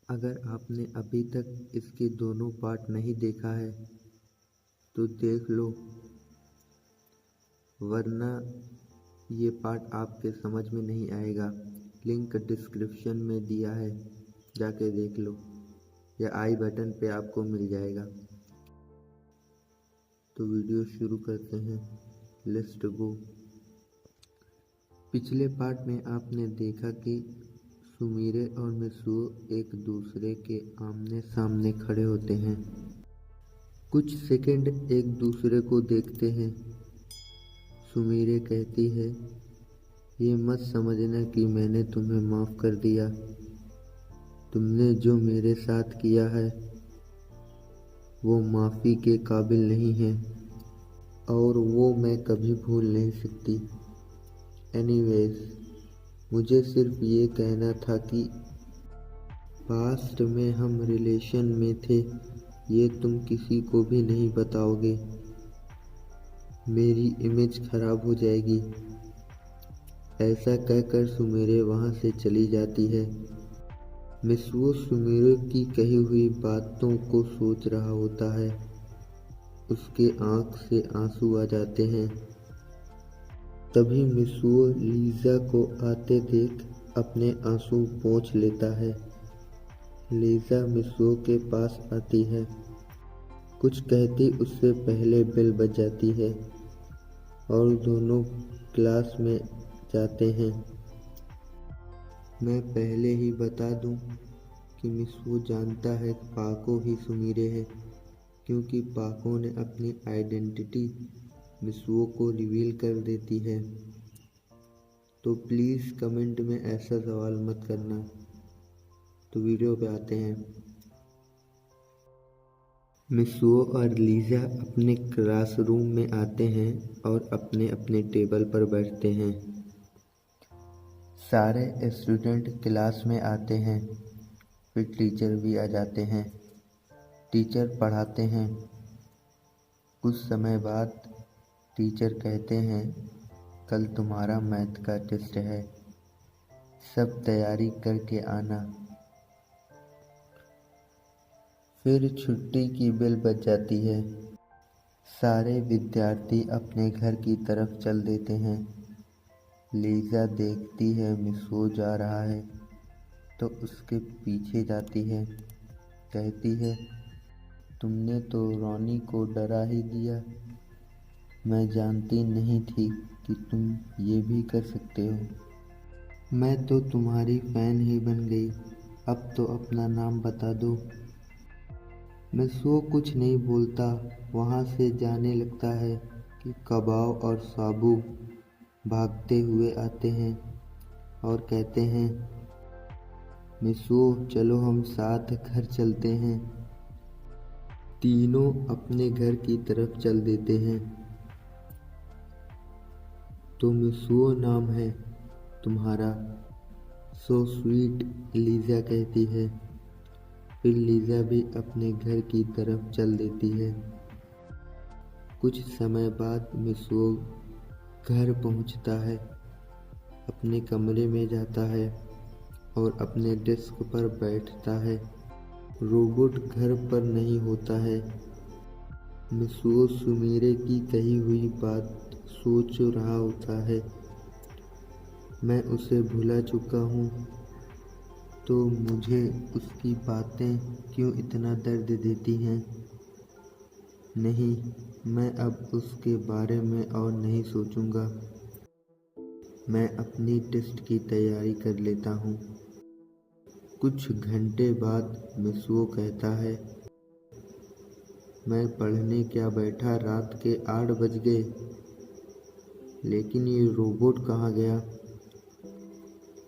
अगर आपने अभी तक इसके दोनों पार्ट नहीं देखा है तो देख लो, वरना ये पार्ट आपके समझ में नहीं आएगा। लिंक डिस्क्रिप्शन में दिया है, जाके देख लो, या आई बटन पे आपको मिल जाएगा। तो वीडियो शुरू करते हैं, लेट्स गो। पिछले पार्ट में आपने देखा कि सुमिरे और मिसुओ एक दूसरे के आमने सामने खड़े होते हैं। कुछ सेकंड एक दूसरे को देखते हैं। सुमिरे कहती है, ये मत समझना कि मैंने तुम्हें माफ़ कर दिया। तुमने जो मेरे साथ किया है वो माफ़ी के काबिल नहीं है और वो मैं कभी भूल नहीं सकती। एनीवेज, मुझे सिर्फ ये कहना था कि पास्ट में हम रिलेशन में थे, ये तुम किसी को भी नहीं बताओगे। मेरी इमेज खराब हो जाएगी। ऐसा कहकर सुमिरे वहाँ से चली जाती है। मिसुओ सुमिरे की कही हुई बातों को सोच रहा होता है। उसके आँख से आंसू आ जाते हैं। तभी मिसुओ लीज़ा को आते देख अपने आंसू पोंछ लेता है। लीज़ा मिसुओ के पास आती है। कुछ कहती उससे पहले बेल बज जाती है और दोनों क्लास में जाते हैं। मैं पहले ही बता दूं कि मिसुओ जानता है पाको ही सुमिरे है, क्योंकि पाको ने अपनी आइडेंटिटी मिसुओ को रिवील कर देती है। तो प्लीज़ कमेंट में ऐसा सवाल मत करना। तो वीडियो पे आते हैं। मिसुओ और लीज़ा अपने क्लासरूम में आते हैं और अपने अपने टेबल पर बैठते हैं। सारे स्टूडेंट क्लास में आते हैं, फिर टीचर भी आ जाते हैं। टीचर पढ़ाते हैं। कुछ समय बाद टीचर कहते हैं, कल तुम्हारा मैथ का टेस्ट है, सब तैयारी करके आना। फिर छुट्टी की बेल बज जाती है। सारे विद्यार्थी अपने घर की तरफ चल देते हैं। लीज़ा देखती है मिसुओ जा रहा है तो उसके पीछे जाती है। कहती है, तुमने तो रॉनी को डरा ही दिया। मैं जानती नहीं थी कि तुम ये भी कर सकते हो। मैं तो तुम्हारी फ़ैन ही बन गई। अब तो अपना नाम बता दो। मिसुओ कुछ नहीं बोलता, वहाँ से जाने लगता है कि कबाओ और साबू भागते हुए आते हैं और कहते हैं, मिसुओ चलो हम साथ घर चलते हैं। तीनों अपने घर की तरफ चल देते हैं। तो मिसुओ नाम है तुम्हारा, सो स्वीट, लीज़ा कहती है। फिर लीज़ा भी अपने घर की तरफ चल देती है। कुछ समय बाद मिसुओ घर पहुंचता है, अपने कमरे में जाता है और अपने डेस्क पर बैठता है। रोबोट घर पर नहीं होता है। मिसुओ सुमिरे की कही हुई बात सोच रहा होता है। मैं उसे भुला चुका हूँ, तो मुझे उसकी बातें क्यों इतना दर्द देती हैं। नहीं, मैं अब उसके बारे में और नहीं सोचूंगा। मैं अपनी टेस्ट की तैयारी कर लेता हूँ। कुछ घंटे बाद मिसुओ कहता है, मैं पढ़ने क्या बैठा, रात के 8 बज गए, लेकिन ये रोबोट कहाँ गया।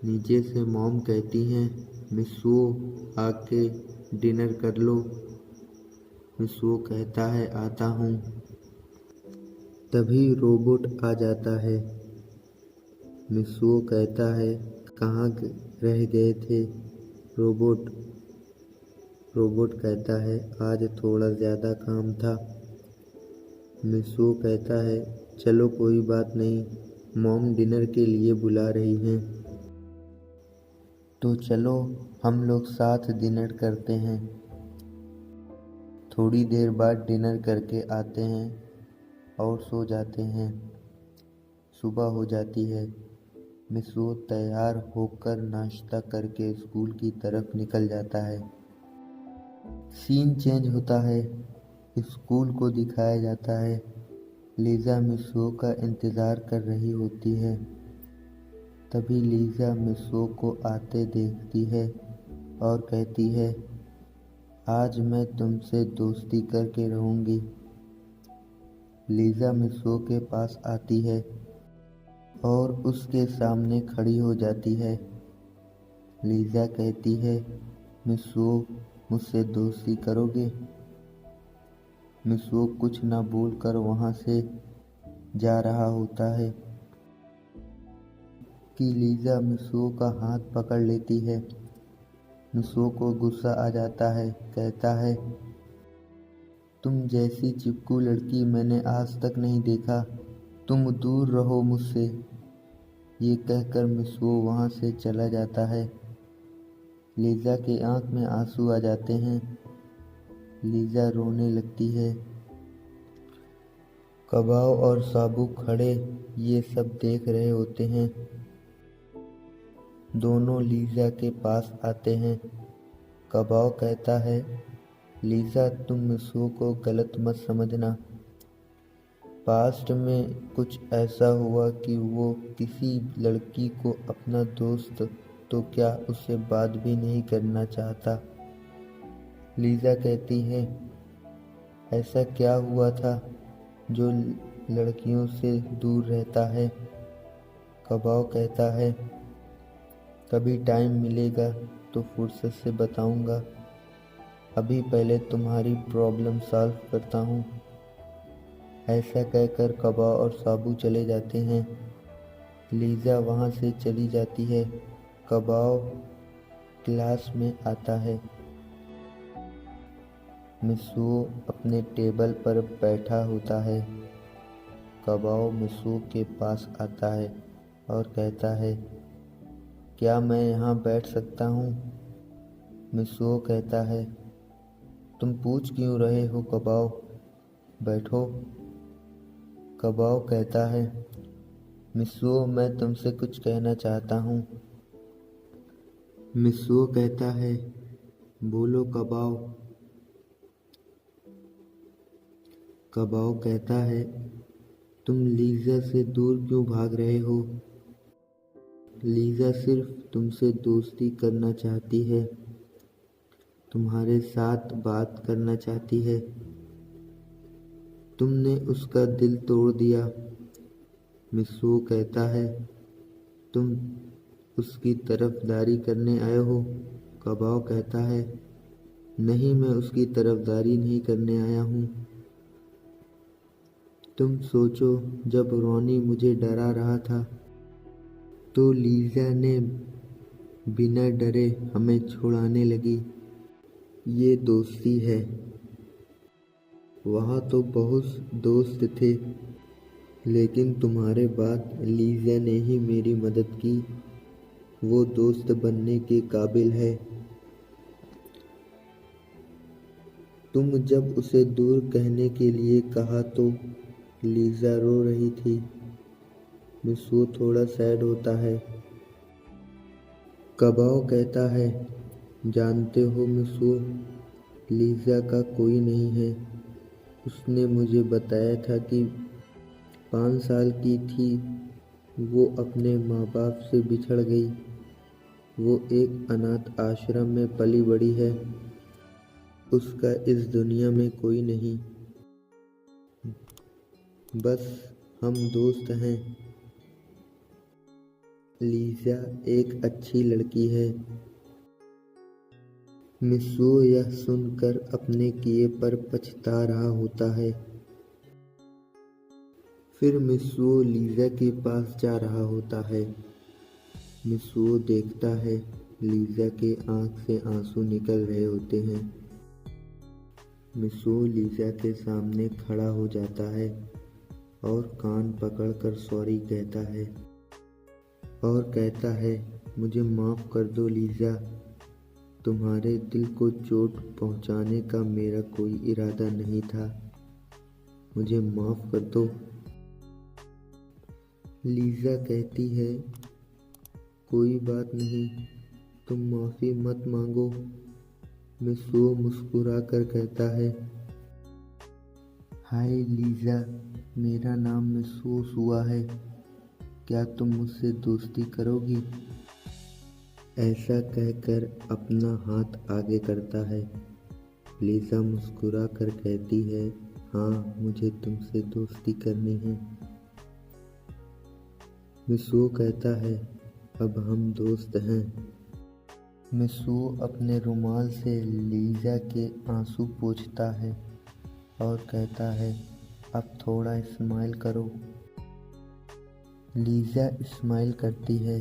नीचे से मॉम कहती हैं, मिसुओ आके डिनर कर लो। मिसुओ कहता है, आता हूँ। तभी रोबोट आ जाता है। मिसुओ कहता है, कहाँ रह गए थे रोबोट। रोबोट कहता है, आज थोड़ा ज़्यादा काम था। मिसुओ कहता है, चलो कोई बात नहीं, मॉम डिनर के लिए बुला रही हैं, तो चलो हम लोग साथ डिनर करते हैं। थोड़ी देर बाद डिनर करके आते हैं और सो जाते हैं। सुबह हो जाती है। मिसो तैयार होकर नाश्ता करके स्कूल की तरफ निकल जाता है। सीन चेंज होता है। स्कूल को दिखाया जाता है। लीज़ा मिसो का इंतज़ार कर रही होती है। तभी लीज़ा मिसो को आते देखती है और कहती है, आज मैं तुमसे दोस्ती करके रहूँगी। लीज़ा मिसो के पास आती है और उसके सामने खड़ी हो जाती है। लीज़ा कहती है, मिसो मुझसे दोस्ती करोगे? मिसो कुछ न बोलकर वहाँ से जा रहा होता है कि लीज़ा मिसो का हाथ पकड़ लेती है। मिसो को गुस्सा आ जाता है। कहता है, तुम जैसी चिपकू लड़की मैंने आज तक नहीं देखा। तुम दूर रहो मुझसे। ये कहकर मिसो वहाँ से चला जाता है। लीज़ा के आँख में आंसू आ जाते हैं। लीज़ा रोने लगती है। कबाव और साबू खड़े ये सब देख रहे होते हैं। दोनों लीज़ा के पास आते हैं। कबाव कहता है, लीज़ा तुम मिसो को गलत मत समझना। पास्ट में कुछ ऐसा हुआ कि वो किसी लड़की को अपना दोस्त तो क्या उससे बात भी नहीं करना चाहता। लीज़ा कहती है, ऐसा क्या हुआ था जो लड़कियों से दूर रहता है? कबाव कहता है, कभी टाइम मिलेगा तो फुर्सत से बताऊंगा। अभी पहले तुम्हारी प्रॉब्लम सॉल्व करता हूँ। ऐसा कहकर कबाव और साबू चले जाते हैं। लीज़ा वहाँ से चली जाती है। कबाव क्लास में आता है। मिसो अपने टेबल पर बैठा होता है। कबाव मिसो के पास आता है और कहता है, क्या मैं यहाँ बैठ सकता हूँ? मिसो कहता है, तुम पूछ क्यों रहे हो कबाव? बैठो। कबाव कहता है, मिसो मैं तुमसे कुछ कहना चाहता हूँ। मिसो कहता है, बोलो कबाव। कबाव कहता है, तुम लीज़ा से दूर क्यों भाग रहे हो? लीज़ा सिर्फ तुमसे दोस्ती करना चाहती है, तुम्हारे साथ बात करना चाहती है। तुमने उसका दिल तोड़ दिया। मिसो कहता है, तुम उसकी तरफदारी करने आए हो? कबाव कहता है, नहीं मैं उसकी तरफदारी नहीं करने आया हूँ। तुम सोचो, जब रोनी मुझे डरा रहा था तो लीज़ा ने बिना डरे हमें छुड़ाने लगी। ये दोस्ती है। वहाँ तो बहुत दोस्त थे, लेकिन तुम्हारे बाद लीज़ा ने ही मेरी मदद की। वो दोस्त बनने के काबिल है। तुम जब उसे दूर कहने के लिए कहा तो लीज़ा रो रही थी। मिसो थोड़ा सैड होता है। कबाव कहता है, जानते हो मिसो, लीज़ा का कोई नहीं है। उसने मुझे बताया था कि 5 साल की थी वो अपने माँ बाप से बिछड़ गई। वो एक अनाथ आश्रम में पली बड़ी है। उसका इस दुनिया में कोई नहीं। बस हम दोस्त हैं। लीज़ा एक अच्छी लड़की है। मिसो यह सुनकर अपने किए पर पछता रहा होता है। फिर मिसो लीज़ा के पास जा रहा होता है। मिसो देखता है लीज़ा के आँख से आंसू निकल रहे होते हैं। मिसो लीज़ा के सामने खड़ा हो जाता है और कान पकड़कर सॉरी कहता है और कहता है, मुझे माफ़ कर दो लीज़ा, तुम्हारे दिल को चोट पहुंचाने का मेरा कोई इरादा नहीं था। मुझे माफ कर दो। लीज़ा कहती है, कोई बात नहीं, तुम माफ़ी मत मांगो। मिसो मुस्कुराकर कहता है, हाय लीज़ा, मेरा नाम मिसोस हुआ है। क्या तुम मुझसे दोस्ती करोगी? ऐसा कहकर अपना हाथ आगे करता है। लीज़ा मुस्कुरा कर कहती है, हाँ, मुझे तुमसे दोस्ती करनी है। मिसो कहता है, अब हम दोस्त हैं। मिसो अपने रुमाल से लीज़ा के आंसू पोंछता है और कहता है, अब थोड़ा स्माइल करो। लीज़ा स्माइल करती है।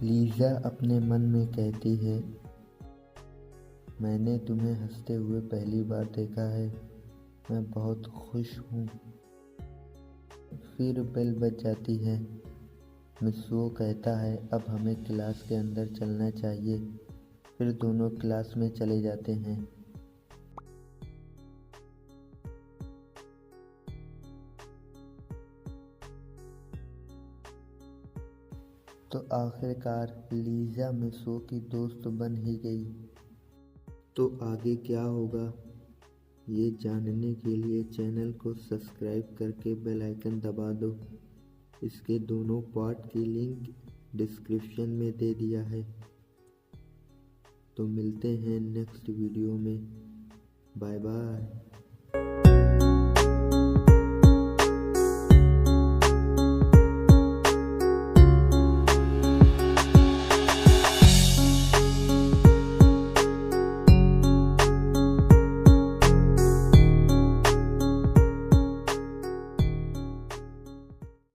लीज़ा अपने मन में कहती है, मैंने तुम्हें हंसते हुए पहली बार देखा है, मैं बहुत खुश हूँ। फिर बेल बज जाती है। मिसो कहता है, अब हमें क्लास के अंदर चलना चाहिए। फिर दोनों क्लास में चले जाते हैं। तो आखिरकार लीज़ा मिसो की दोस्त बन ही गई। तो आगे क्या होगा, ये जानने के लिए चैनल को सब्सक्राइब करके बेल आइकन दबा दो। इसके दोनों पार्ट की लिंक डिस्क्रिप्शन में दे दिया है। तो मिलते हैं नेक्स्ट वीडियो में। Bye bye.